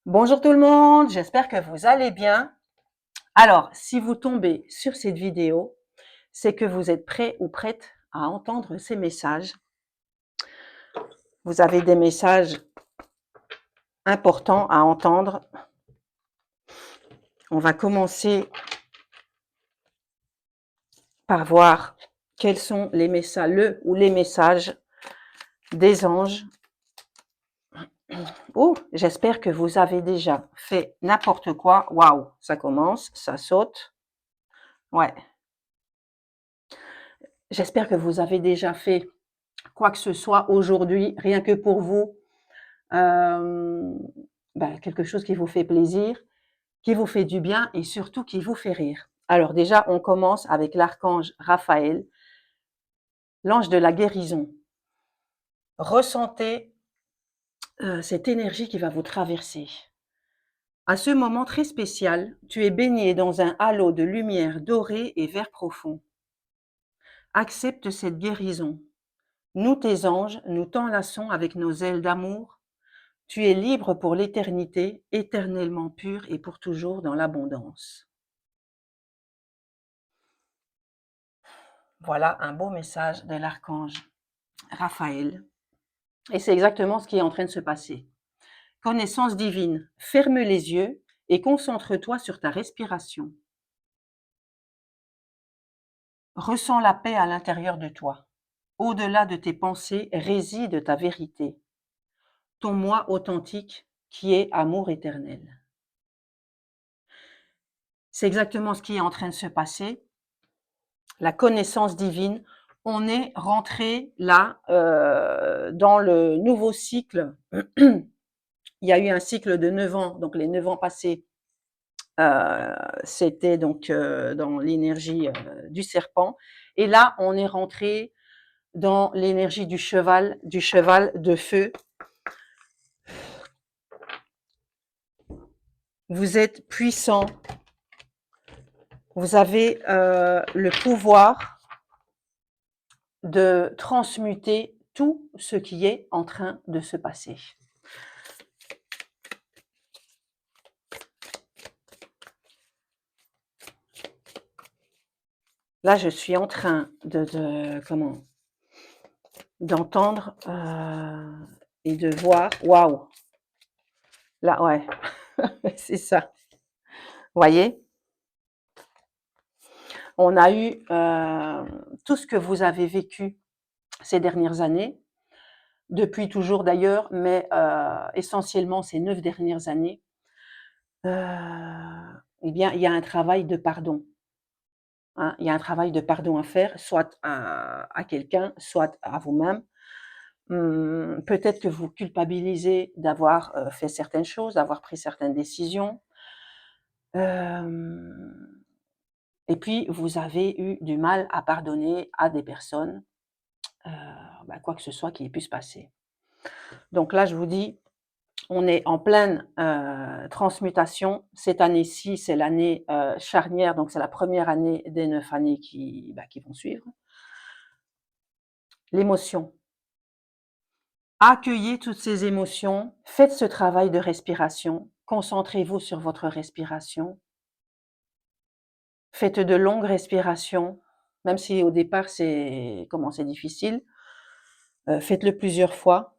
Bonjour tout le monde, j'espère que vous allez bien. Alors, si vous tombez sur cette vidéo, c'est que vous êtes prêt ou prête à entendre ces messages. Vous avez des messages importants à entendre. On va commencer par voir quels sont les messages, les messages des anges. Oh, j'espère que vous avez déjà fait n'importe quoi. Waouh, ça commence, ça saute. Ouais. J'espère que vous avez déjà fait quoi que ce soit aujourd'hui, rien que pour vous, euh, quelque chose qui vous fait plaisir, qui vous fait du bien et surtout qui vous fait rire. Alors déjà, on commence avec l'archange Raphaël, l'ange de la guérison. Ressentez cette énergie qui va vous traverser. À ce moment très spécial, tu es baigné dans un halo de lumière dorée et vert profond. Accepte cette guérison. Nous, tes anges, nous t'enlaçons avec nos ailes d'amour. Tu es libre pour l'éternité, éternellement pur et pour toujours dans l'abondance. Voilà un beau message de l'archange Raphaël. Et c'est exactement ce qui est en train de se passer. Connaissance divine, ferme les yeux et concentre-toi sur ta respiration. Ressens la paix à l'intérieur de toi. Au-delà de tes pensées réside ta vérité, ton moi authentique qui est amour éternel. C'est exactement ce qui est en train de se passer. La connaissance divine, on est rentré là dans le nouveau cycle. Il y a eu un cycle de 9 ans, donc les 9 ans passés, c'était donc dans l'énergie du serpent. Et là, on est rentré dans l'énergie du cheval de feu. Vous êtes puissant, vous avez le pouvoir de transmuter tout ce qui est en train de se passer. Là, je suis en train d'entendre et de voir. Waouh! Là, ouais, c'est ça. Vous voyez? On a eu tout ce que vous avez vécu ces dernières années, depuis toujours d'ailleurs, mais essentiellement ces 9 dernières années. Eh bien, il y a un travail de pardon. Hein, il y a un travail de pardon à faire, soit à quelqu'un, soit à vous-même. Peut-être que vous culpabilisez d'avoir fait certaines choses, d'avoir pris certaines décisions. Et puis, vous avez eu du mal à pardonner à des personnes, euh, quoi que ce soit qui ait pu se passer. Donc là, je vous dis, on est en pleine transmutation. Cette année-ci, c'est l'année charnière, donc c'est la première année des 9 années qui vont suivre. L'émotion. Accueillez toutes ces émotions, faites ce travail de respiration, concentrez-vous sur votre respiration, faites de longues respirations, même si au départ c'est difficile, faites-le plusieurs fois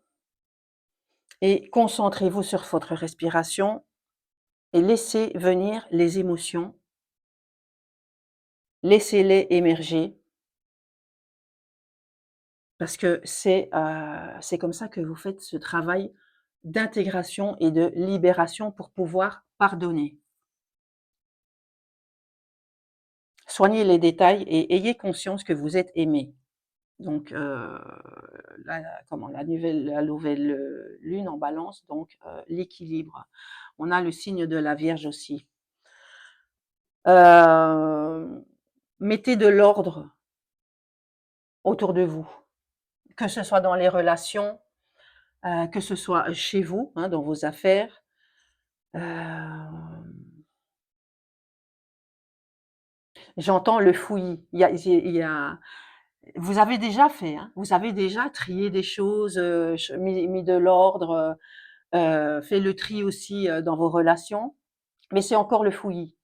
et concentrez-vous sur votre respiration et laissez venir les émotions, laissez-les émerger parce que c'est comme ça que vous faites ce travail d'intégration et de libération pour pouvoir pardonner. Soignez les détails et ayez conscience que vous êtes aimé. Donc, la nouvelle lune en balance, donc l'équilibre. On a le signe de la Vierge aussi. Mettez de l'ordre autour de vous, que ce soit dans les relations, que ce soit chez vous, hein, dans vos affaires. J'entends le fouillis. Vous avez déjà fait, hein, vous avez déjà trié des choses, mis de l'ordre. fait le tri aussi, dans vos relations, mais c'est encore le fouillis.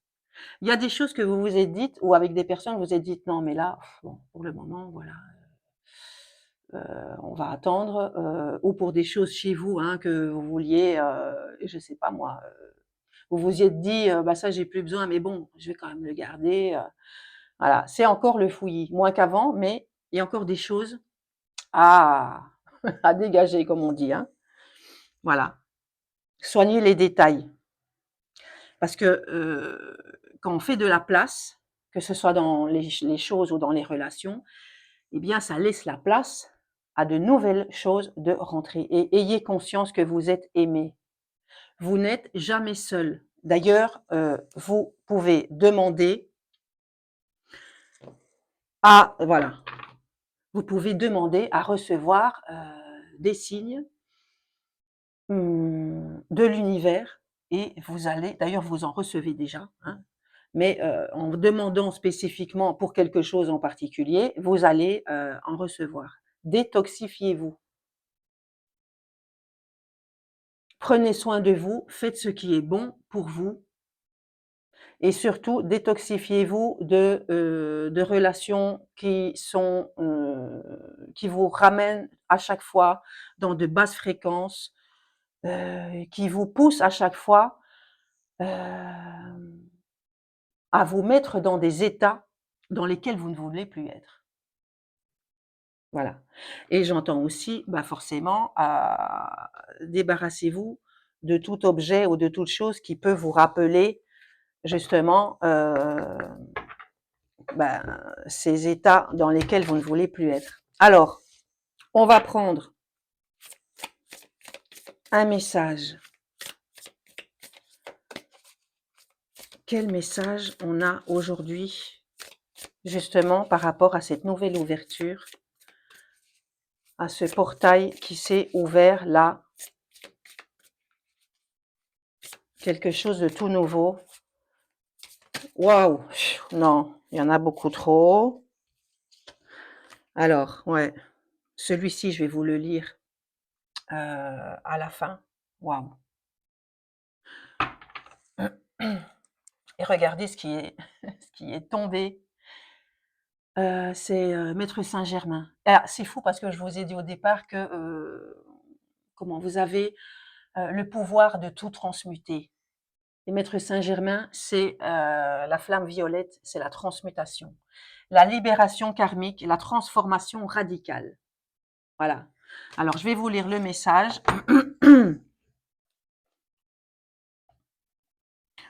Il y a des choses que vous vous êtes dites ou avec des personnes, vous vous êtes dites: «Non mais là, bon, pour le moment, voilà, on va attendre», ou pour des choses chez vous, hein, que vous vouliez, je sais pas moi, vous vous y êtes dit, «Bah, ça j'ai plus besoin, mais bon, je vais quand même le garder», voilà, c'est encore le fouillis, moins qu'avant, mais il y a encore des choses à à dégager comme on dit, hein. Voilà. Soignez les détails parce que, quand on fait de la place, que ce soit dans les choses ou dans les relations, eh bien ça laisse la place à de nouvelles choses de rentrer et ayez conscience que vous êtes aimé. Vous n'êtes jamais seul. D'ailleurs, vous pouvez demander à voilà, vous pouvez demander à recevoir, des signes, de l'univers et vous allez d'ailleurs vous en recevez déjà, hein, mais, en demandant spécifiquement pour quelque chose en particulier, vous allez, en recevoir. Détoxifiez-vous. Prenez soin de vous, faites ce qui est bon pour vous et surtout détoxifiez-vous de relations qui vous ramènent à chaque fois dans de basses fréquences, qui vous poussent à chaque fois, hem, à vous mettre dans des états dans lesquels vous ne voulez plus être. Voilà et j'entends aussi, bah, forcément, débarrassez-vous de tout objet ou de toute chose qui peut vous rappeler justement, ben, ces états dans lesquels vous ne voulez plus être. Alors, on va prendre un message. Quel message on a aujourd'hui, justement par rapport à cette nouvelle ouverture, à ce portail qui s'est ouvert là, quelque chose de tout nouveau. Waouh! Non, il y en a beaucoup trop. Alors, ouais, celui-ci, je vais vous le lire, à la fin. Waouh! Et regardez ce qui est ce qui est tombé. C'est, Maître Saint-Germain. Ah, c'est fou parce que je vous ai dit au départ que, comment? Vous avez, le pouvoir de tout transmuter. Et Maître Saint-Germain, c'est, la flamme violette, c'est la transmutation, la libération karmique, la transformation radicale. Voilà. Alors je vais vous lire le message.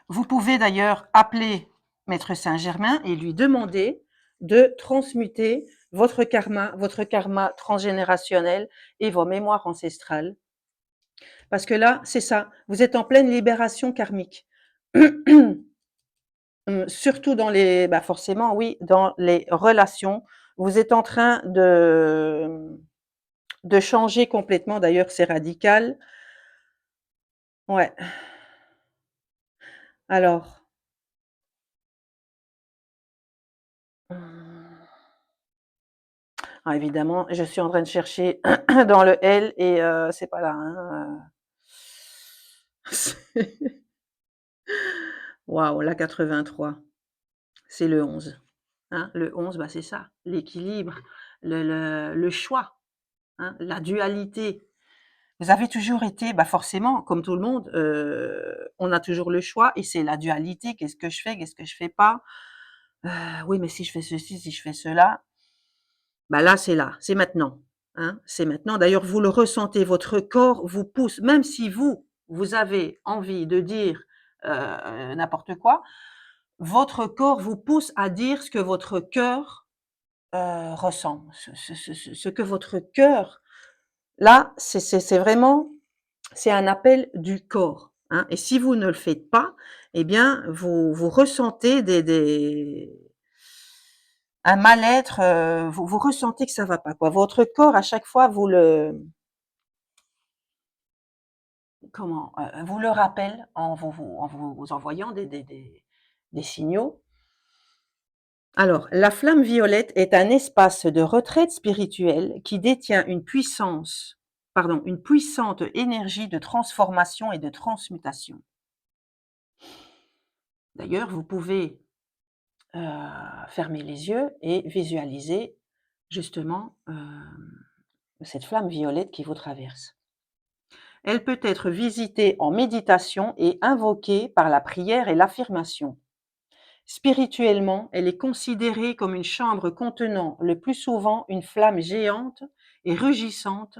Vous pouvez d'ailleurs appeler Maître Saint-Germain et lui demander de transmuter votre karma transgénérationnel et vos mémoires ancestrales. Parce que là, c'est ça, vous êtes en pleine libération karmique. Surtout dans les bah, forcément oui, dans les relations, vous êtes en train de changer complètement, d'ailleurs c'est radical. Ouais, alors, mmh, ah évidemment, je suis en train de chercher dans le L et c'est pas là, hein, c'est waouh, la 83, c'est le 11, hein. Le 11, bah, c'est ça, l'équilibre, le choix, hein, la dualité. Vous avez toujours été, bah, forcément, comme tout le monde, on a toujours le choix et c'est la dualité. Qu'est-ce que je fais? Qu'est-ce que je fais pas? Heu, oui, mais si je fais ceci, si je fais cela, bah, là, c'est maintenant, hein, c'est maintenant. D'ailleurs, vous le ressentez, votre corps vous pousse, même si vous avez envie de dire, n'importe quoi, votre corps vous pousse à dire ce que votre cœur, ressent. Ce que votre cœur là, c'est vraiment c'est un appel du corps, hein et si vous ne le faites pas, eh bien, vous ressentez un mal-être, vous ressentez que ça va pas, quoi. Votre corps, à chaque fois, vous le rappelle en vous envoyant des signaux. Alors, la flamme violette est un espace de retraite spirituelle qui détient une puissance une puissante énergie de transformation et de transmutation. D'ailleurs, vous pouvez fermer les yeux et visualiser justement cette flamme violette qui vous traverse. Elle peut être visitée en méditation et invoquée par la prière et l'affirmation. Spirituellement, elle est considérée comme une chambre contenant le plus souvent une flamme géante et rugissante,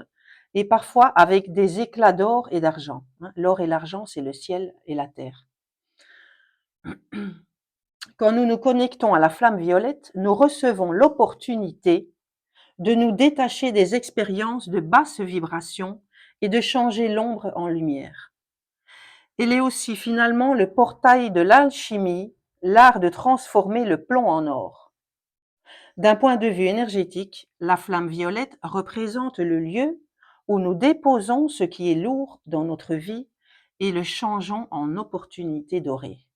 et parfois avec des éclats d'or et d'argent. L'or et l'argent, c'est le ciel et la terre. Quand nous nous connectons à la flamme violette, nous recevons l'opportunité de nous détacher des expériences de basse vibration et de changer l'ombre en lumière. Elle est aussi finalement le portail de l'alchimie, l'art de transformer le plomb en or. D'un point de vue énergétique, la flamme violette représente le lieu où nous déposons ce qui est lourd dans notre vie et le changeons en opportunité dorée.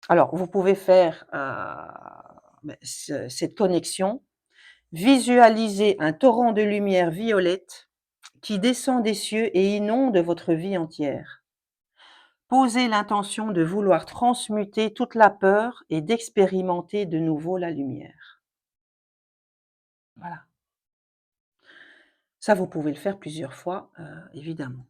Alors, vous pouvez faire cette connexion, visualiser un torrent de lumière violette qui descend des cieux et inonde votre vie entière. Posez l'intention de vouloir transmuter toute la peur et d'expérimenter de nouveau la lumière. Voilà. Ça, vous pouvez le faire plusieurs fois, évidemment.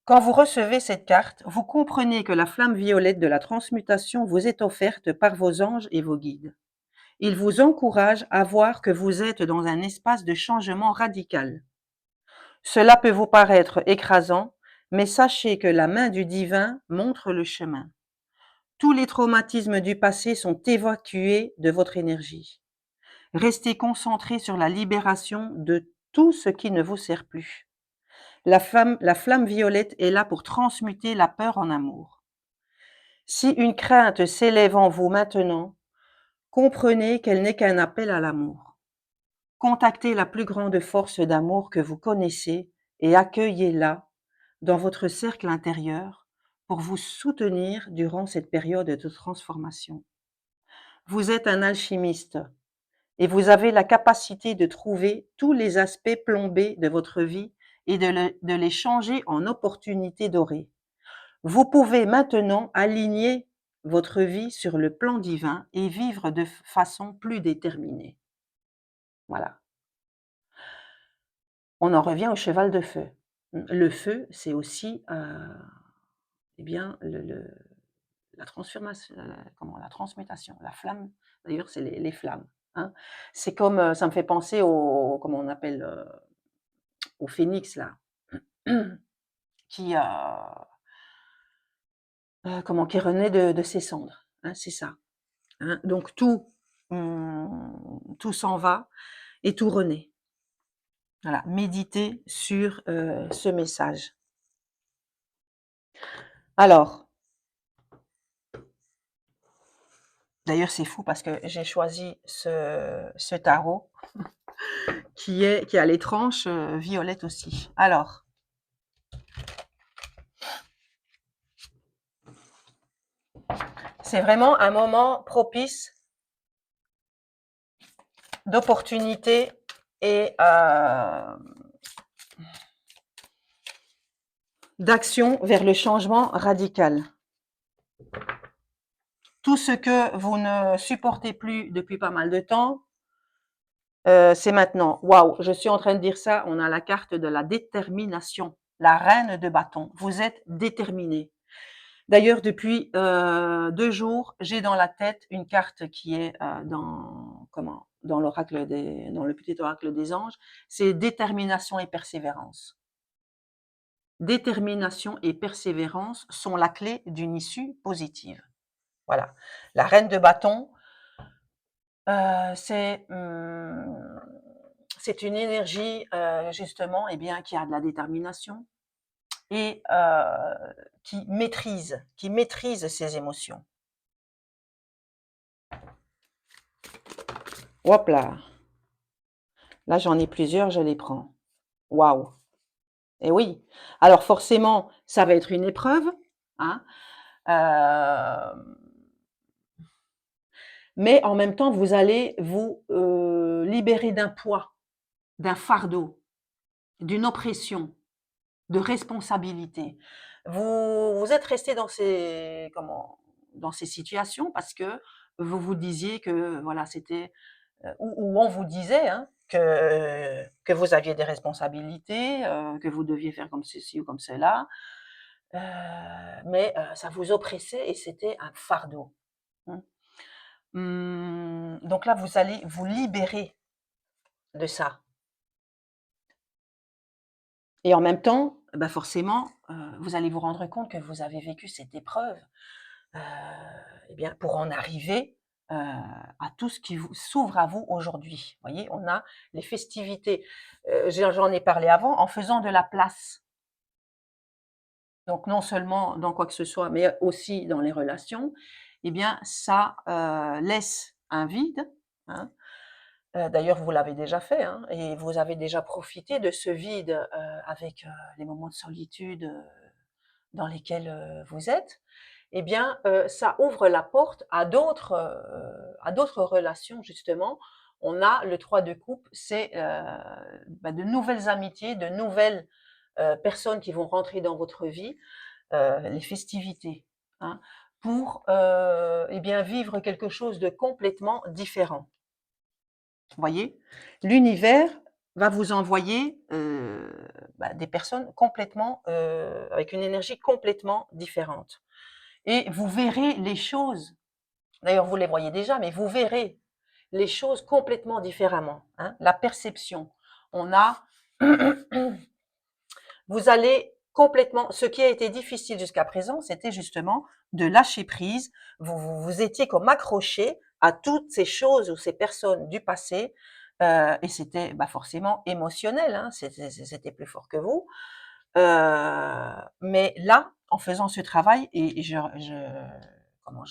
Quand vous recevez cette carte, vous comprenez que la flamme violette de la transmutation vous est offerte par vos anges et vos guides. Ils vous encouragent à voir que vous êtes dans un espace de changement radical. Cela peut vous paraître écrasant, mais sachez que la main du divin montre le chemin. Tous les traumatismes du passé sont évacués de votre énergie. Restez concentré sur la libération de tout ce qui ne vous sert plus. La flamme violette est là pour transmuter la peur en amour. Si une crainte s'élève en vous maintenant, comprenez qu'elle n'est qu'un appel à l'amour. Contactez la plus grande force d'amour que vous connaissez et accueillez-la dans votre cercle intérieur pour vous soutenir durant cette période de transformation. Vous êtes un alchimiste et vous avez la capacité de trouver tous les aspects plombés de votre vie et de les changer en opportunités dorées. Vous pouvez maintenant aligner votre vie sur le plan divin et vivre de façon plus déterminée. Voilà. On en revient au cheval de feu. Le feu, c'est aussi eh bien, la transformation, la transmutation, la flamme. D'ailleurs, c'est les flammes. Hein. C'est comme, ça me fait penser au, comment on appelle, au phénix là, qui qui renaît de ses cendres. Hein, c'est ça. Hein. Donc tout s'en va et tout renaît. Voilà, méditez sur ce message. Alors, d'ailleurs, c'est fou parce que j'ai choisi ce tarot qui a les tranches violettes aussi. Alors, c'est vraiment un moment propice d'opportunité et d'action vers le changement radical. Tout ce que vous ne supportez plus depuis pas mal de temps, c'est maintenant. Waouh, je suis en train de dire ça, on a la carte de la détermination, la reine de bâton. Vous êtes déterminé. D'ailleurs, depuis 2 jours, j'ai dans la tête une carte qui est dans le petit oracle des anges, c'est détermination et persévérance. Détermination et persévérance sont la clé d'une issue positive. Voilà. La reine de bâton, c'est une énergie justement, eh bien, qui a de la détermination et qui maîtrise ses émotions. Hop là. Là, j'en ai plusieurs, je les prends. Waouh. Et oui. Alors forcément, ça va être une épreuve, hein. mais en même temps, vous allez vous, libérer d'un poids, d'un fardeau, d'une oppression, de responsabilité. Vous êtes resté dans ces dans ces situations parce que vous vous disiez que voilà, c'était, ou on vous disait, hein, que vous aviez des responsabilités, que vous deviez faire comme ceci ou comme cela, heu, mais ça vous oppressait et c'était un fardeau. Mmh. Donc là, vous allez vous libérer de ça et en même temps, bah, forcément, vous allez vous rendre compte que vous avez vécu cette épreuve, heu et bien, pour en arriver, à tout ce qui vous s'ouvre à vous aujourd'hui. Vous voyez? On a les festivités, j'en ai parlé avant, en faisant de la place. Donc non seulement dans quoi que ce soit, mais aussi dans les relations, eh bien ça, laisse un vide, hein. D'ailleurs vous l'avez déjà fait, hein, et vous avez déjà profité de ce vide, avec, les moments de solitude, dans lesquels, vous êtes. Eh bien, ça ouvre la porte à d'autres relations justement. On a le 3 de coupe, c'est, bah, de nouvelles amitiés, de nouvelles, personnes qui vont rentrer dans votre vie, les festivités, hein, pour, eh bien, vivre quelque chose de complètement différent. Vous voyez? L'univers va vous envoyer, bah, des personnes complètement, avec une énergie complètement différente et vous verrez les choses, d'ailleurs vous les voyez déjà, mais vous verrez les choses complètement différemment, hein. La perception. On a Vous allez complètement ce qui a été difficile jusqu'à présent, c'était justement de lâcher prise. Vous étiez comme accroché à toutes ces choses ou ces personnes du passé, et c'était, bah, forcément émotionnel, hein, c'était plus fort que vous. Mais là, en faisant ce travail et je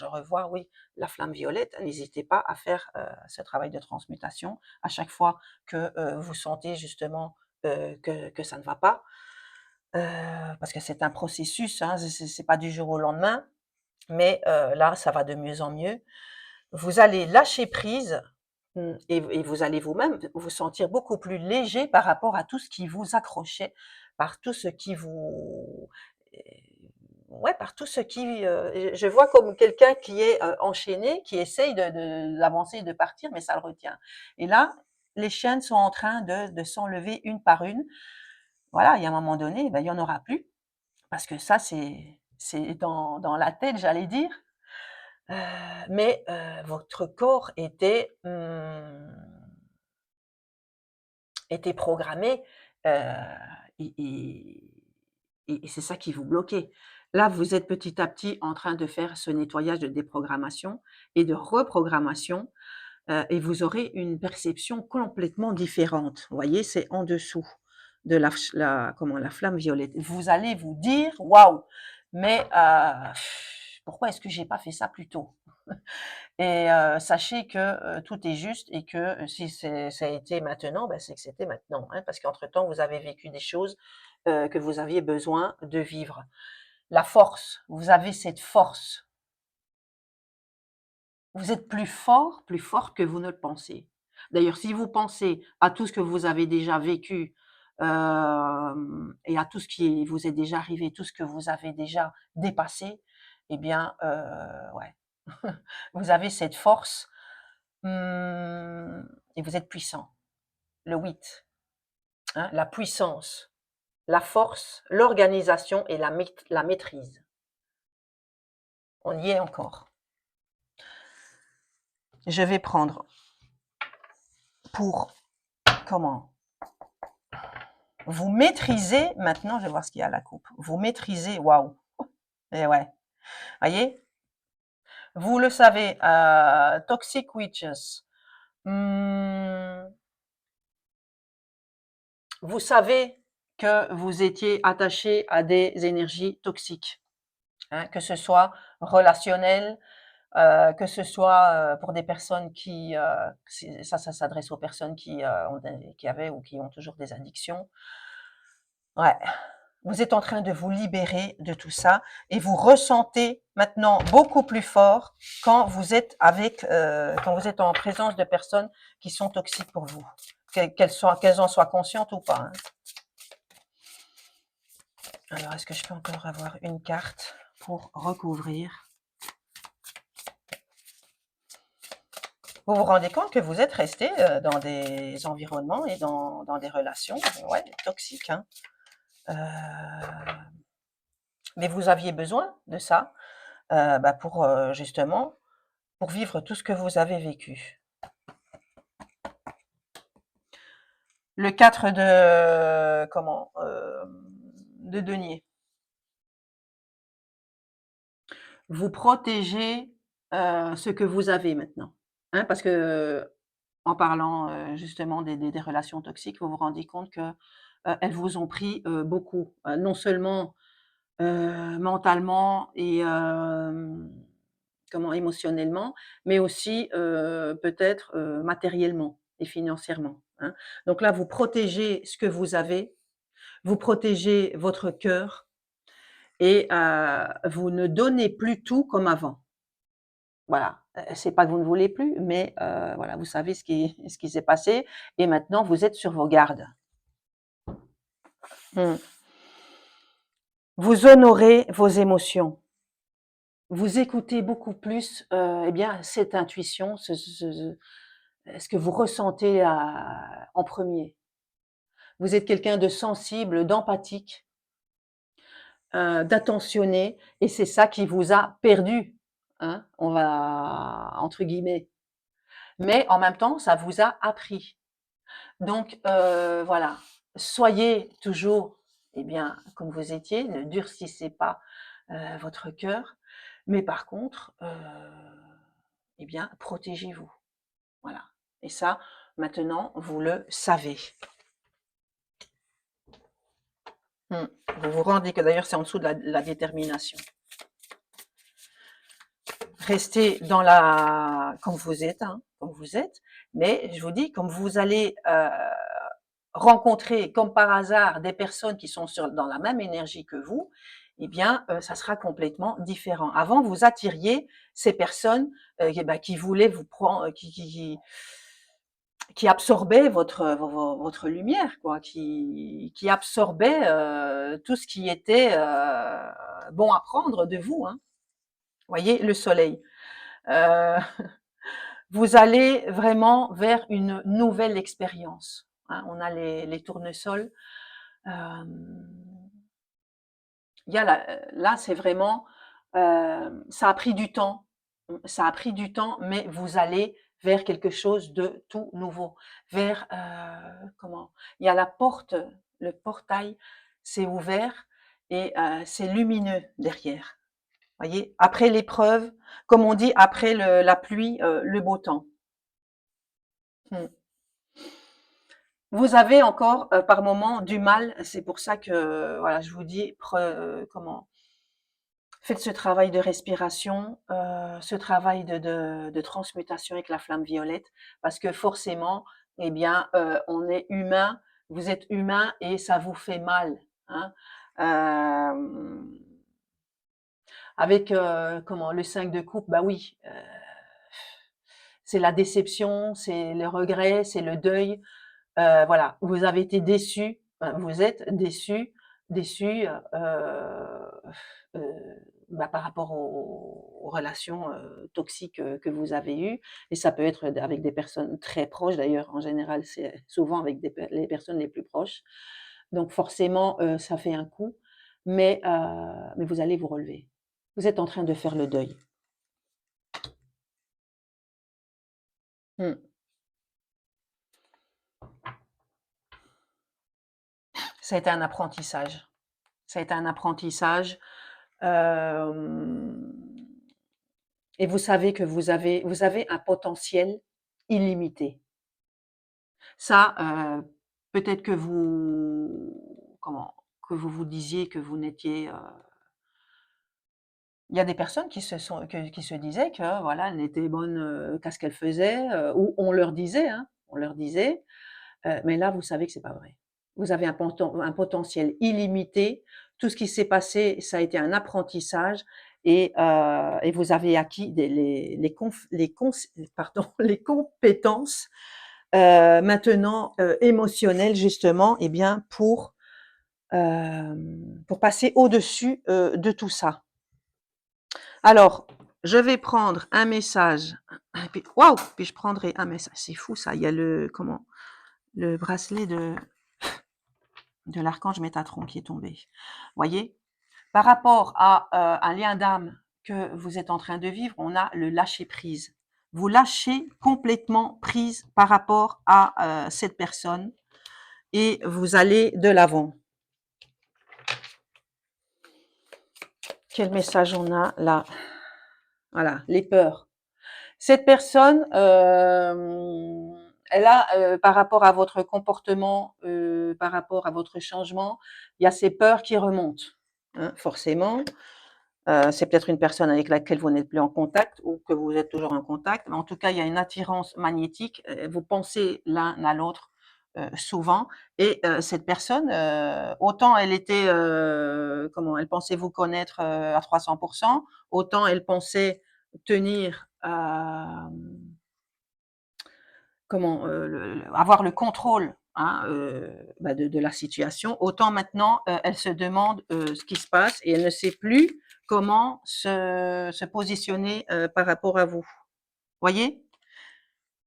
revois, oui, la flamme violette, n'hésitez pas à faire, ce travail de transmutation à chaque fois que, vous sentez justement, que ça ne va pas. Parce que c'est un processus, hein, c'est pas du jour au lendemain, mais là, ça va de mieux en mieux. Vous allez lâcher prise, et vous allez vous-même vous sentir beaucoup plus léger par rapport à tout ce qui vous accrochait, par tout ce qui vous ouais, par tout ce qui, je vois comme quelqu'un qui est, enchaîné, qui essaye d'avancer et de partir, mais ça le retient et là, les chaînes sont en train de s'enlever une par une. Voilà, il y a un moment donné, ben, il y en aura plus parce que ça, c'est dans la tête, j'allais dire, heu, mais votre corps était programmé, heu et et et c'est ça qui vous bloquait. Là, vous êtes petit à petit en train de faire ce nettoyage de déprogrammation et de reprogrammation, et vous aurez une perception complètement différente. Vous voyez, c'est en dessous de la flamme violette. Vous allez vous dire: «Waouh, mais pourquoi est-ce que j'ai pas fait ça plus tôt?» Et sachez que, tout est juste et que, si ça a été maintenant, bah, c'est que c'était maintenant, hein, parce qu'entre temps, vous avez vécu des choses, que vous aviez besoin de vivre. La force, vous avez cette force. Vous êtes plus fort, plus forte que vous ne le pensez. D'ailleurs, si vous pensez à tout ce que vous avez déjà vécu, et à tout ce qui vous est déjà arrivé, tout ce que vous avez déjà dépassé, eh bien, ouais, vous avez cette force, et vous êtes puissant. Le 8, hein, la puissance, la force, l'organisation et la maîtrise. On y est encore. Je vais prendre pour comment? Vous maîtrisez maintenant, je vais voir ce qu'il y a à la coupe. Vous maîtrisez, waouh! Et ouais, voyez? Vous le savez, Toxic Witches. Mmh, vous savez que vous étiez attaché à des énergies toxiques, hein, que ce soit relationnelles, que ce soit, pour des personnes qui, ça s'adresse aux personnes qui, qui avaient ou qui ont toujours des addictions. Ouais. Vous êtes en train de vous libérer de tout ça et vous ressentez maintenant beaucoup plus fort quand vous êtes quand vous êtes en présence de personnes qui sont toxiques pour vous, qu'elles en soient conscientes ou pas, hein. Alors, est-ce que je peux encore avoir une carte pour recouvrir? Vous vous rendez compte que vous êtes resté dans des environnements et dans des relations, ouais, toxiques, hein. Euh, mais vous aviez besoin de ça pour justement pour vivre tout ce que vous avez vécu. Le 4 de denier. Vous protégez ce que vous avez maintenant, hein, parce que en parlant justement des relations toxiques, vous vous rendez compte que elles vous ont pris beaucoup, non seulement mentalement et émotionnellement, mais aussi peut-être matériellement et financièrement, hein. Donc là, vous protégez ce que vous avez, vous protégez votre cœur et vous ne donnez plus tout comme avant. Voilà, c'est pas que vous ne voulez plus, mais voilà, vous savez ce qui s'est passé et maintenant vous êtes sur vos gardes. Mmh. Vous honorez vos émotions. Vous écoutez beaucoup plus, cette intuition, ce que vous ressentez en premier. Vous êtes quelqu'un de sensible, d'empathique, d'attentionné et c'est ça qui vous a perdu, hein, on va entre guillemets. Mais en même temps, ça vous a appris. Donc voilà, soyez toujours, comme vous étiez, ne durcissez pas, votre cœur, mais par contre, protégez-vous. Voilà et ça, maintenant, vous le savez. Mmh. Vous vous rendez que d'ailleurs, c'est en dessous de la détermination. Restez dans comme vous êtes, hein, comme vous êtes, mais je vous dis, comme vous allez, rencontrer comme par hasard des personnes qui sont dans la même énergie que vous, ça sera complètement différent. Avant, vous attiriez ces personnes, qui voulaient vous prendre, qui absorbaient votre lumière, quoi, qui absorbaient, tout ce qui était, bon à prendre de vous, hein. Voyez? Le soleil. Heu, vous allez vraiment vers une nouvelle expérience, hein. On a les tournesols. Hem, il y a là, c'est vraiment, ça a pris du temps. Ça a pris du temps, mais vous allez vers quelque chose de tout nouveau, vers, il y a la porte, le portail s'est ouvert et c'est lumineux derrière. Voyez? Après l'épreuve, comme on dit, après la pluie, le beau temps. Mmh. Vous avez encore, par moments du mal, c'est pour ça que, voilà, je vous dis faites ce travail de respiration, ce travail de transmutation avec la flamme violette, parce que forcément, on est humain, vous êtes humain et ça vous fait mal, hein. Hem, avec, le 5 de coupe, bah oui, c'est la déception, c'est le regret, c'est le deuil. Voilà, vous avez été déçu, vous êtes déçu, déçu, par rapport aux relations, toxiques, que vous avez eues et ça peut être avec des personnes très proches d'ailleurs, en général, c'est souvent avec les personnes les plus proches. Donc forcément, ça fait un coup, mais vous allez vous relever. Vous êtes en train de faire le deuil. Mmh. Ça a été un apprentissage. Ça a été un apprentissage, hem et vous savez que vous avez un potentiel illimité. Ça, peut-être que vous vous disiez que vous n'étiez, il y a des personnes qui se disaient que voilà, elles n'étaient bonnes, qu'à ce qu'elles faisaient, ou on leur disait, hein, on leur disait, mais là, vous savez que c'est pas vrai. vous avez un potentiel illimité. Tout ce qui s'est passé, ça a été un apprentissage et vous avez acquis pardon, les compétences maintenant émotionnelles justement, et bien pour passer au-dessus de tout ça. Alors, je vais prendre un message. Waouh, puis je prendrai un message. C'est fou ça. Il y a le bracelet de l'archange Métatron qui est tombé. Voyez, par rapport à un lien d'âme que vous êtes en train de vivre, on a le lâcher prise. Vous lâchez complètement prise par rapport à cette personne et vous allez de l'avant. Quel message on a là? Voilà, les peurs. Cette personne, elle a, par rapport à votre comportement, par rapport à votre changement, il y a ces peurs qui remontent, hein, forcément. C'est peut-être une personne avec laquelle vous n'êtes plus en contact ou que vous êtes toujours en contact, mais en tout cas, il y a une attirance magnétique, vous pensez l'un à l'autre, souvent et cette personne, autant elle était, elle pensait vous connaître, à 300, autant elle pensait tenir, avoir le contrôle, hein, de la situation, autant maintenant, elle se demande, ce qui se passe et elle ne sait plus comment se positionner, par rapport à vous. Voyez?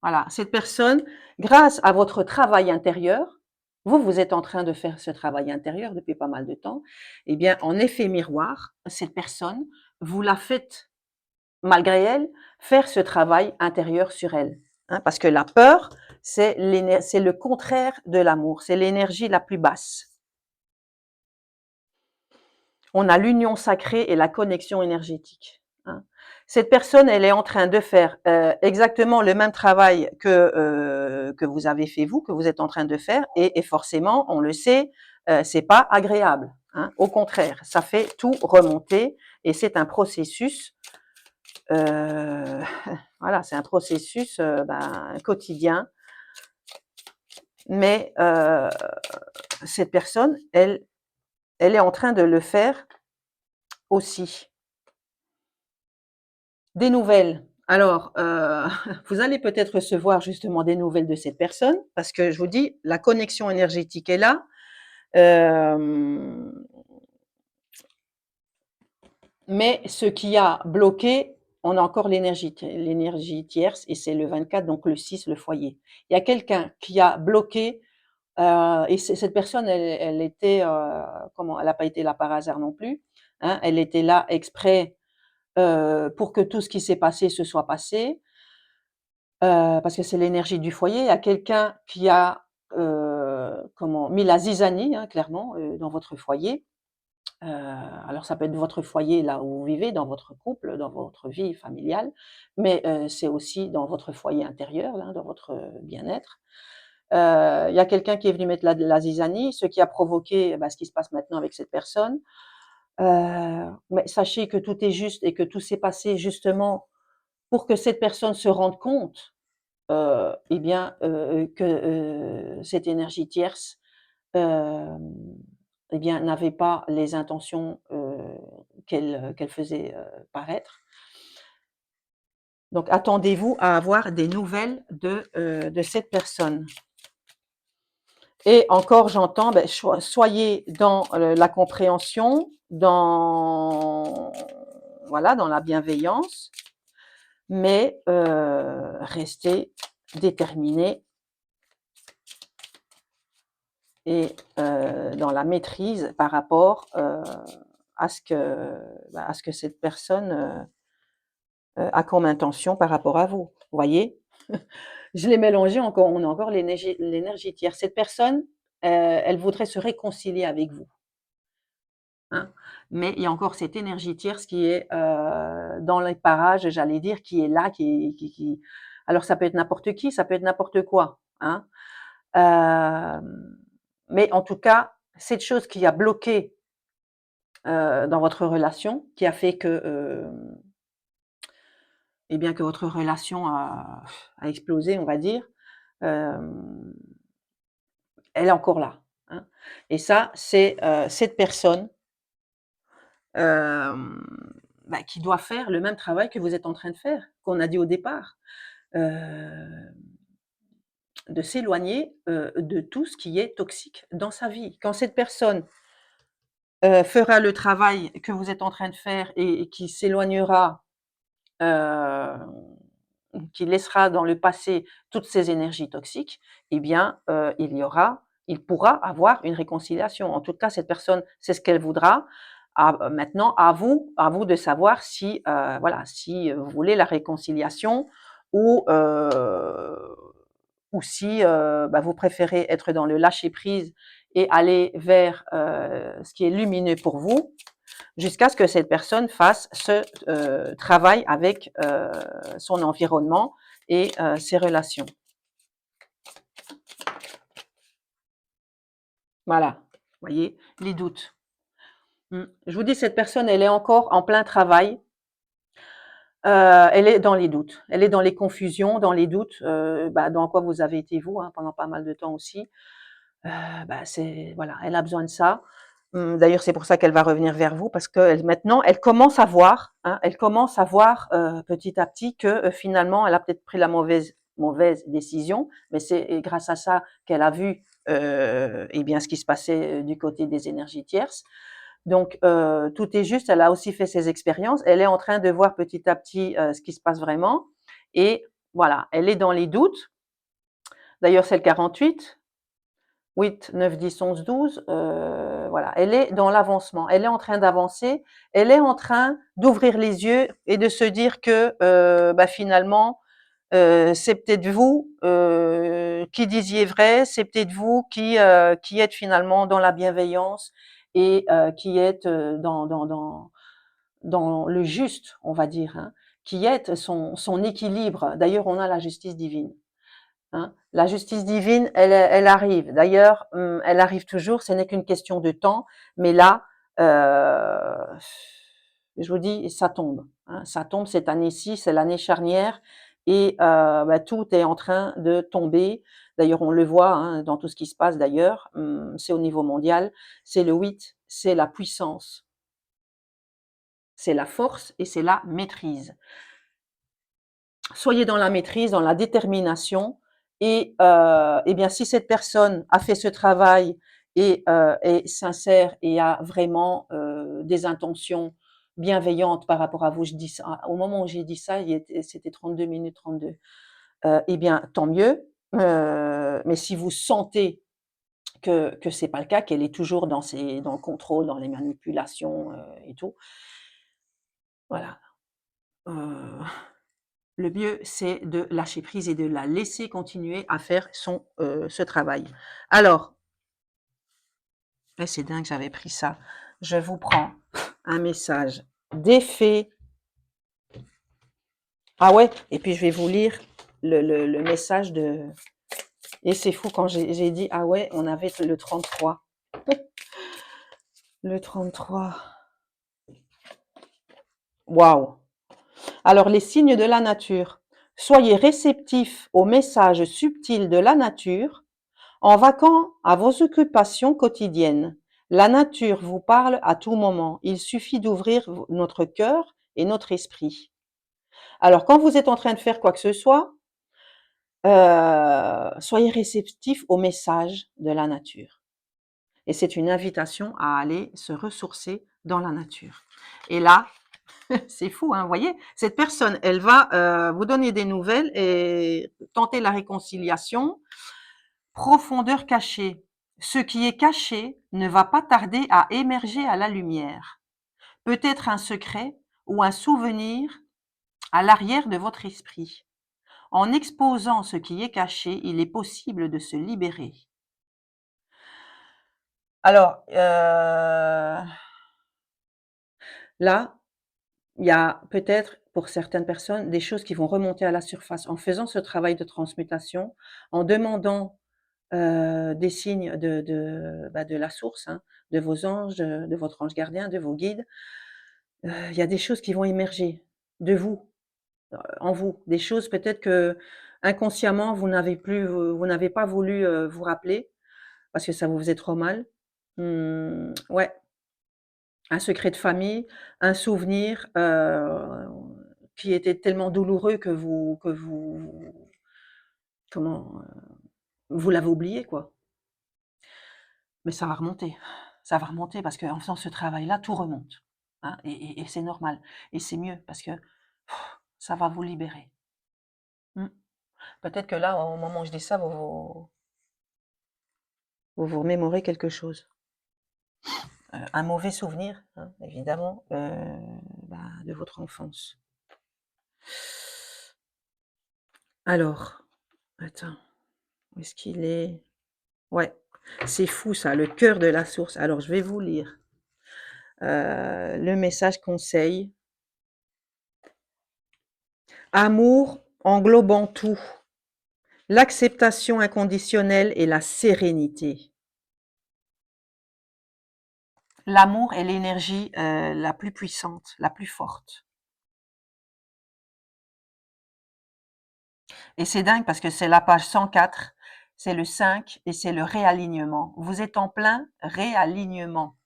Voilà, cette personne, grâce à votre travail intérieur, vous êtes en train de faire ce travail intérieur depuis pas mal de temps, eh bien, en effet miroir, cette personne, vous la faites, malgré elle, faire ce travail intérieur sur elle, hein, parce que la peur, c'est le contraire de l'amour, c'est l'énergie la plus basse. On a l'union sacrée et la connexion énergétique, hein. Cette personne, elle est en train de faire exactement le même travail que vous avez fait vous, que vous êtes en train de faire, et forcément, on le sait, c'est pas agréable, hein. Au contraire, ça fait tout remonter, et c'est un processus. Voilà, c'est un processus quotidien, mais cette personne, elle est en train de le faire aussi. Des nouvelles. Alors, vous allez peut-être recevoir justement des nouvelles de cette personne, parce que je vous dis, la connexion énergétique est là. Hem, mais ce qui a bloqué, on a encore l'énergie tierce et c'est le 24, donc le 6, le foyer. Il y a quelqu'un qui a bloqué, et cette personne, elle était, elle n'a pas été là par hasard non plus, hein. Elle était là exprès, pour que tout ce qui s'est passé se soit passé. Parce que c'est l'énergie du foyer. Il y a quelqu'un qui a, mis la zizanie, hein, clairement, dans votre foyer. Alors ça peut être votre foyer là où vous vivez, dans votre couple, dans votre vie familiale, mais c'est aussi dans votre foyer intérieur, là, dans votre bien-être. Il y a quelqu'un qui est venu mettre la zizanie, ce qui a provoqué, ce qui se passe maintenant avec cette personne. Mais sachez que tout est juste et que tout s'est passé justement pour que cette personne se rende compte que, cette énergie tierce, hem, n'avait pas les intentions, qu'elle faisait, paraître. Donc attendez-vous à avoir des nouvelles de cette personne. Et encore j'entends, soyez dans, la compréhension, dans la bienveillance, mais restez déterminés et dans la maîtrise par rapport, à ce que cette personne, a comme intention par rapport à vous. Vous voyez? Je l'ai mélangé encore, on a encore l'énergie tierce. Cette personne, elle voudrait se réconcilier avec vous, hein, mais il y a encore cette énergie tierce qui est, dans les parages, j'allais dire, qui est là, qui alors ça peut être n'importe qui, ça peut être n'importe quoi, hein, mais en tout cas, cette chose qui a bloqué, dans votre relation, qui a fait que, que votre relation a explosé, on va dire, hem, elle est encore là, hein. Et ça, c'est, cette personne, hem, bah, qui doit faire le même travail que vous êtes en train de faire, qu'on a dit au départ. Heu, de s'éloigner, de tout ce qui est toxique dans sa vie. Quand cette personne, fera le travail que vous êtes en train de faire et qui s'éloignera, heu, qui laissera dans le passé toutes ces énergies toxiques, eh bien, il pourra avoir une réconciliation. En tout cas, cette personne, c'est ce qu'elle voudra. Maintenant, à vous de savoir si, voilà, si, vous voulez la réconciliation ou, ou si, bah, vous préférez être dans le lâcher prise et aller vers, ce qui est lumineux pour vous, jusqu'à ce que cette personne fasse ce, travail avec, son environnement et ses relations. Voilà, vous voyez? Les doutes. Mmh. Je vous dis, cette personne, elle est encore en plein travail, elle est dans les doutes, elle est dans les confusions, dans les doutes, bah, dans quoi vous avez été vous, hein, pendant pas mal de temps aussi. Bah, c'est voilà, elle a besoin de ça. D'ailleurs, c'est pour ça qu'elle va revenir vers vous parce qu'elle maintenant, elle commence à voir, hein, elle commence à voir, petit à petit que, finalement, elle a peut-être pris la mauvaise décision, mais c'est grâce à ça qu'elle a vu, et bien, ce qui se passait, du côté des énergies tierces. Donc, tout est juste, elle a aussi fait ses expériences. Elle est en train de voir petit à petit, ce qui se passe vraiment et voilà, elle est dans les doutes. D'ailleurs, c'est le 48. 8, 9, 10, 11, 12, voilà, elle est dans l'avancement. Elle est en train d'avancer, elle est en train d'ouvrir les yeux et de se dire que, bah, finalement, c'est peut-être vous, qui disiez vrai, c'est peut-être vous qui êtes finalement dans la bienveillance et qui êtes, dans le juste, on va dire, hein, qui êtes son équilibre. D'ailleurs, on a la justice divine. Hein. La justice divine, elle arrive. D'ailleurs, elle arrive toujours, ce n'est qu'une question de temps, mais là, je vous dis, ça tombe, hein, ça tombe cette année-ci, c'est l'année charnière et bah, tout est en train de tomber. D'ailleurs, on le voit, hein, dans tout ce qui se passe d'ailleurs, c'est au niveau mondial. C'est le 8, c'est la puissance, c'est la force et c'est la maîtrise. Soyez dans la maîtrise, dans la détermination et bien si cette personne a fait ce travail et est sincère et a vraiment, des intentions bienveillantes par rapport à vous, je dis ça au moment où j'ai dit ça, c'était 32 minutes 32. Et bien tant mieux, mais si vous sentez que c'est pas le cas, qu'elle est toujours dans le contrôle, dans les manipulations, et tout, voilà, heu le mieux, c'est de lâcher prise et de la laisser continuer à faire ce travail. Alors, c'est dingue, j'avais pris ça. Je vous prends un message d'effet. Ah ouais, et puis je vais vous lire le message de. Et c'est fou quand j'ai dit ah ouais, on avait le 33. Le 33. Waouh! Alors, les signes de la nature. Soyez réceptifs aux messages subtils de la nature. En vaquant à vos occupations quotidiennes, la nature vous parle à tout moment. Il suffit d'ouvrir notre cœur et notre esprit. Alors, quand vous êtes en train de faire quoi que ce soit, soyez réceptifs aux messages de la nature. Et c'est une invitation à aller se ressourcer dans la nature. Et là, c'est fou, hein, vous voyez, cette personne, elle va vous donner des nouvelles et tenter la réconciliation. Profondeur cachée. Ce qui est caché ne va pas tarder à émerger à la lumière. Peut-être un secret ou un souvenir à l'arrière de votre esprit. En exposant ce qui est caché, il est possible de se libérer. Alors, là, il y a peut-être pour certaines personnes des choses qui vont remonter à la surface en faisant ce travail de transmutation, en demandant des signes bah, de la source, hein, de vos anges, de votre ange gardien, de vos guides. Il y a des choses qui vont émerger de vous, en vous, des choses peut-être que inconsciemment vous n'avez pas voulu, vous rappeler. parce que ça vous faisait trop mal? Ouais, un secret de famille, un souvenir, qui était tellement douloureux que vous comment, vous l'avez oublié, quoi. Mais ça va remonter. Ça va remonter parce qu'en faisant ce travail-là, tout remonte, hein, et c'est normal et c'est mieux parce que ça va vous libérer. Mmh. Peut-être que là, au moment où je dis ça, vous remémorez quelque chose. Un mauvais souvenir, hein, évidemment, bah, de votre enfance. Alors, attends, où est-ce qu'il est? Ouais, c'est fou ça, le cœur de la source. Alors je vais vous lire, le message conseil. Amour englobant tout, l'acceptation inconditionnelle et la sérénité. L'amour est l'énergie, la plus puissante, la plus forte. Et c'est dingue parce que c'est la page 104, c'est le 5 et c'est le réalignement. Vous êtes en plein réalignement.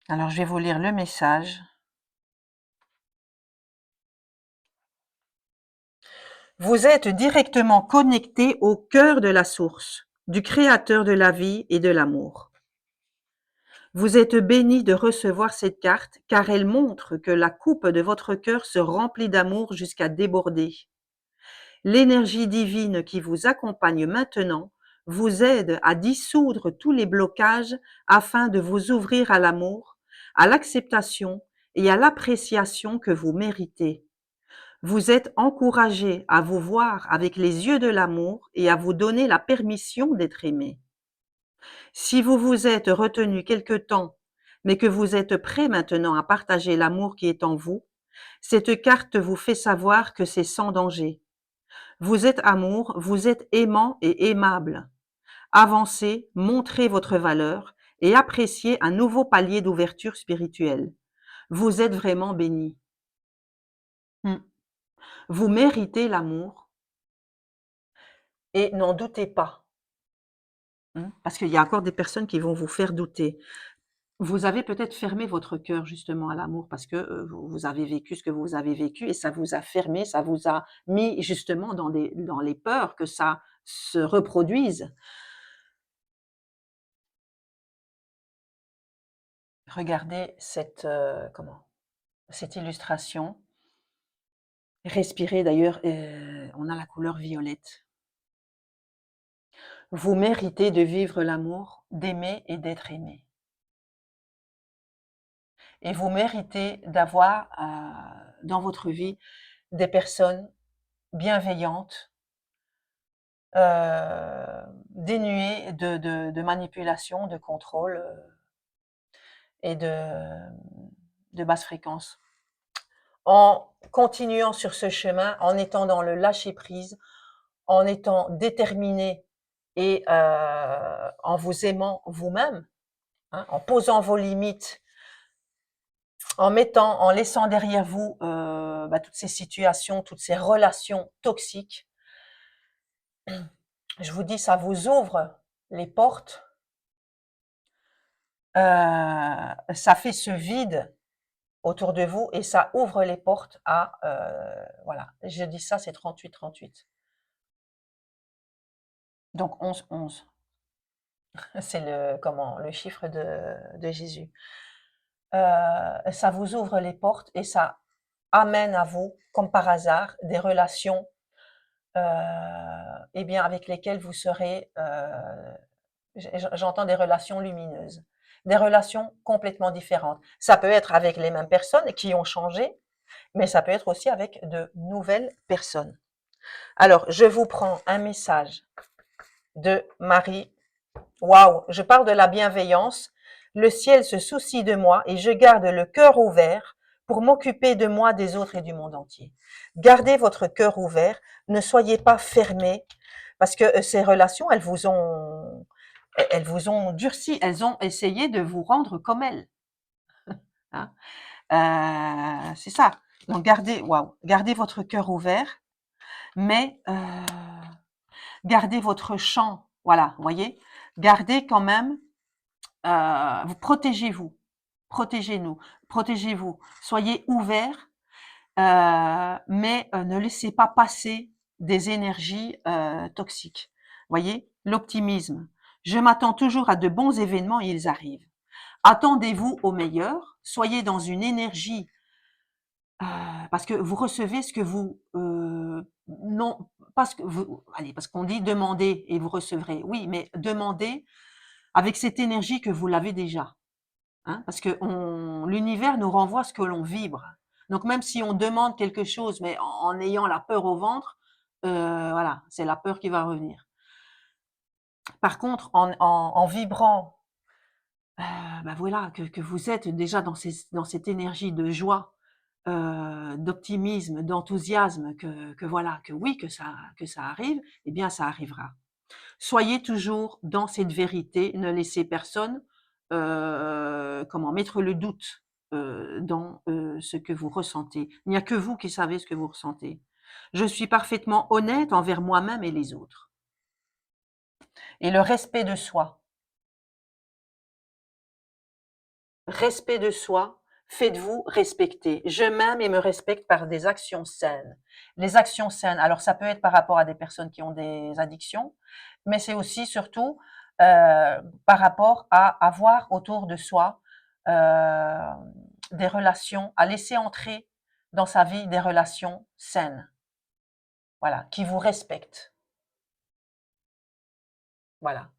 Alors je vais vous lire le message. Vous êtes directement connecté au cœur de la source, du créateur de la vie et de l'amour. Vous êtes béni de recevoir cette carte car elle montre que la coupe de votre cœur se remplit d'amour jusqu'à déborder. L'énergie divine qui vous accompagne maintenant vous aide à dissoudre tous les blocages afin de vous ouvrir à l'amour, à l'acceptation et à l'appréciation que vous méritez. Vous êtes encouragé à vous voir avec les yeux de l'amour et à vous donner la permission d'être aimé. Si vous vous êtes retenu quelque temps, mais que vous êtes prêt maintenant à partager l'amour qui est en vous, cette carte vous fait savoir que c'est sans danger. Vous êtes amour, vous êtes aimant et aimable. Avancez, montrez votre valeur et appréciez un nouveau palier d'ouverture spirituelle. Vous êtes vraiment béni. Vous méritez l'amour et n'en doutez pas. Parce qu'il y a encore des personnes qui vont vous faire douter. Vous avez peut-être fermé votre cœur justement à l'amour parce que, vous avez vécu ce que vous avez vécu et ça vous a fermé, ça vous a mis justement dans les peurs que ça se reproduise. Regardez cette illustration. Respirez d'ailleurs, on a la couleur violette. Vous méritez de vivre l'amour, d'aimer et d'être aimé. Et vous méritez d'avoir, dans votre vie des personnes bienveillantes, dénuées de manipulation, de contrôle, et de basse fréquence. En continuant sur ce chemin, en étant dans le lâcher prise, en étant déterminé et en vous aimant vous-même, hein, en posant vos limites, en laissant derrière vous toutes ces situations, toutes ces relations toxiques, je vous dis, ça vous ouvre les portes, ça fait ce vide autour de vous et ça ouvre les portes à, voilà, je dis ça, c'est 38-38. Donc 11-11, c'est le chiffre de Jésus. Ça vous ouvre les portes et ça amène à vous, comme par hasard, des relations avec lesquelles vous serez, j'entends des relations lumineuses, des relations complètement différentes. Ça peut être avec les mêmes personnes qui ont changé, mais ça peut être aussi avec de nouvelles personnes. Alors, je vous prends un message de Marie. Waouh, je parle de la bienveillance. Le ciel se soucie de moi et je garde le cœur ouvert pour m'occuper de moi, des autres et du monde entier. Gardez votre cœur ouvert, ne soyez pas fermés parce que ces relations, elles vous ont durci, elles ont essayé de vous rendre comme elles. Hein. C'est ça. Donc gardez votre cœur ouvert, mais Gardez votre champ, voilà, vous voyez? Gardez quand même, vous protégez-vous, protégez-nous, protégez-vous. Soyez ouverts, mais ne laissez pas passer des énergies, toxiques. Voyez? L'optimisme. Je m'attends toujours à de bons événements et ils arrivent. Attendez-vous au meilleur, soyez dans une énergie, parce que vous recevez ce que vous, non, parce que vous allez, parce qu'on dit: «Demandez et vous recevrez». Oui, mais demandez avec cette énergie que vous l'avez déjà, hein, parce que l'univers nous renvoie ce que l'on vibre. Donc même si on demande quelque chose, mais en ayant la peur au ventre, voilà, c'est la peur qui va revenir. Par contre, en vibrant, bah, voilà, que vous êtes déjà dans cette énergie de joie, d'optimisme, d'enthousiasme, que voilà, que oui, que ça arrive, eh bien ça arrivera. Soyez toujours dans cette vérité, ne laissez personne, comment mettre le doute, dans, ce que vous ressentez. Il n'y a que vous qui savez ce que vous ressentez. Je suis parfaitement honnête envers moi-même et les autres. Et le respect de soi. Respect de soi, faites-vous respecter. Je m'aime et me respecte par des actions saines. Les actions saines, alors ça peut être par rapport à des personnes qui ont des addictions, mais c'est aussi surtout, par rapport à avoir autour de soi, heu, des relations, à laisser entrer dans sa vie des relations saines, voilà, qui vous respectent, voilà.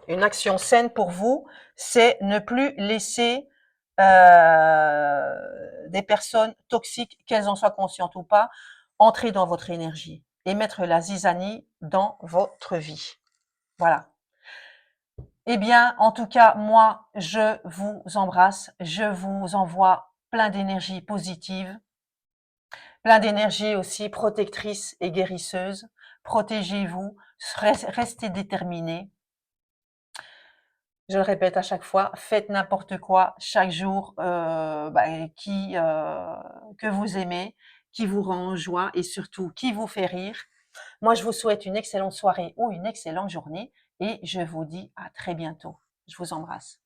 Une action saine pour vous, c'est ne plus laisser, des personnes toxiques, qu'elles en soient conscientes ou pas, entrer dans votre énergie et mettre la zizanie dans votre vie. Voilà. Eh bien, en tout cas, moi, je vous embrasse, je vous envoie plein d'énergie positive, plein d'énergie aussi protectrice et guérisseuse. Protégez-vous, restez déterminés. Je le répète à chaque fois, faites n'importe quoi chaque jour, bah, que vous aimez, qui vous rend en joie et surtout qui vous fait rire. Moi, je vous souhaite une excellente soirée ou une excellente journée et je vous dis à très bientôt. Je vous embrasse.